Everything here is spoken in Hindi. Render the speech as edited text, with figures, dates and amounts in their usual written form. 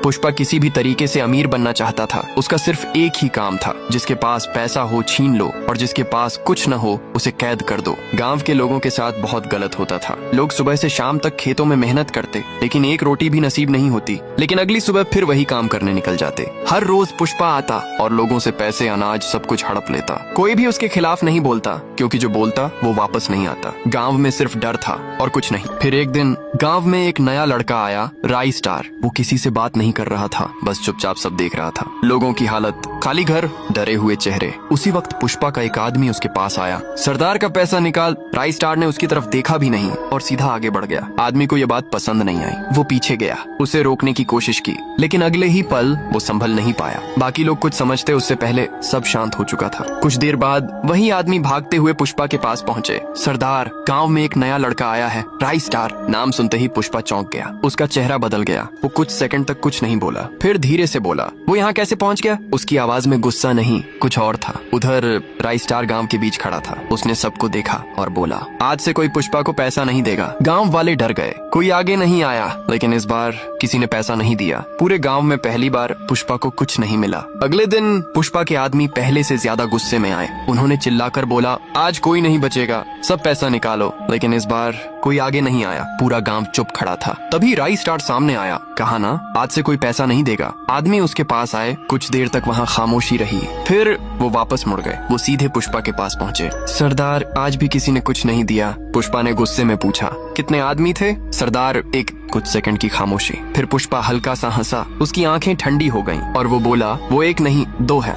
पुष्पा किसी भी तरीके से अमीर बनना चाहता था। उसका सिर्फ एक ही काम था, जिसके पास पैसा हो छीन लो और जिसके पास कुछ न हो उसे कैद कर दो। गांव के लोगों के साथ बहुत गलत होता था। लोग सुबह से शाम तक खेतों में मेहनत करते, लेकिन एक रोटी भी नसीब नहीं होती। लेकिन अगली सुबह फिर वही काम करने निकल जाते। हर रोज पुष्पा आता और लोगों से पैसे, अनाज सब कुछ हड़प लेता। कोई भी उसके खिलाफ नहीं बोलता, क्योंकि जो बोलता वो वापस नहीं आता। गाँव में सिर्फ डर था और कुछ नहीं। फिर एक दिन गाँव में एक नया लड़का आया, राई स्टार। वो किसी से बात नहीं कर रहा था, बस चुपचाप सब देख रहा था। लोगों की हालत, खाली घर, डरे हुए चेहरे। उसी वक्त पुष्पा का एक आदमी उसके पास आया। सरदार का पैसा निकाल। राई स्टार ने उसकी तरफ देखा भी नहीं और सीधा आगे बढ़ गया। आदमी को यह बात पसंद नहीं आई। वो पीछे गया, उसे रोकने की कोशिश की, लेकिन अगले ही पल वो संभल नहीं पाया। बाकी लोग कुछ समझते उससे पहले सब शांत हो चुका था। कुछ देर बाद वही आदमी भागते हुए पुष्पा के पास पहुंचे। सरदार, गाँव में एक नया लड़का आया है, राई स्टार। नाम सुनते ही पुष्पा चौंक गया। उसका चेहरा बदल गया। वो कुछ सेकंड तक कुछ नहीं बोला, फिर धीरे से बोला, वो यहाँ कैसे पहुँच गया? उसकी आवाज में गुस्सा नहीं, कुछ और था। उधर राई स्टार गांव के बीच खड़ा था। उसने सबको देखा और बोला, आज से कोई पुष्पा को पैसा नहीं देगा। गांव वाले डर गए, कोई आगे नहीं आया। लेकिन इस बार किसी ने पैसा नहीं दिया। पूरे गांव में पहली बार पुष्पा को कुछ नहीं मिला। अगले दिन पुष्पा के आदमी पहले से ज्यादा गुस्से में आए। उन्होंने चिल्लाकर बोला, आज कोई नहीं बचेगा, सब पैसा निकालो। लेकिन इस बार कोई आगे नहीं आया। पूरा गांव चुप खड़ा था। तभी राई स्टार सामने आया। कहा ना, आज से कोई पैसा नहीं देगा। आदमी उसके पास आए। कुछ देर तक वहाँ खामोशी रही, फिर वो वापस मुड़ गए। वो सीधे पुष्पा के पास पहुँचे। सरदार, आज भी किसी ने कुछ नहीं दिया। पुष्पा ने गुस्से में पूछा, कितने आदमी थे? सरदार, एक। कुछ सेकंड की खामोशी। फिर पुष्पा हल्का सा हंसा। उसकी आंखें ठंडी हो गईं और वो बोला, वो एक नहीं, दो है।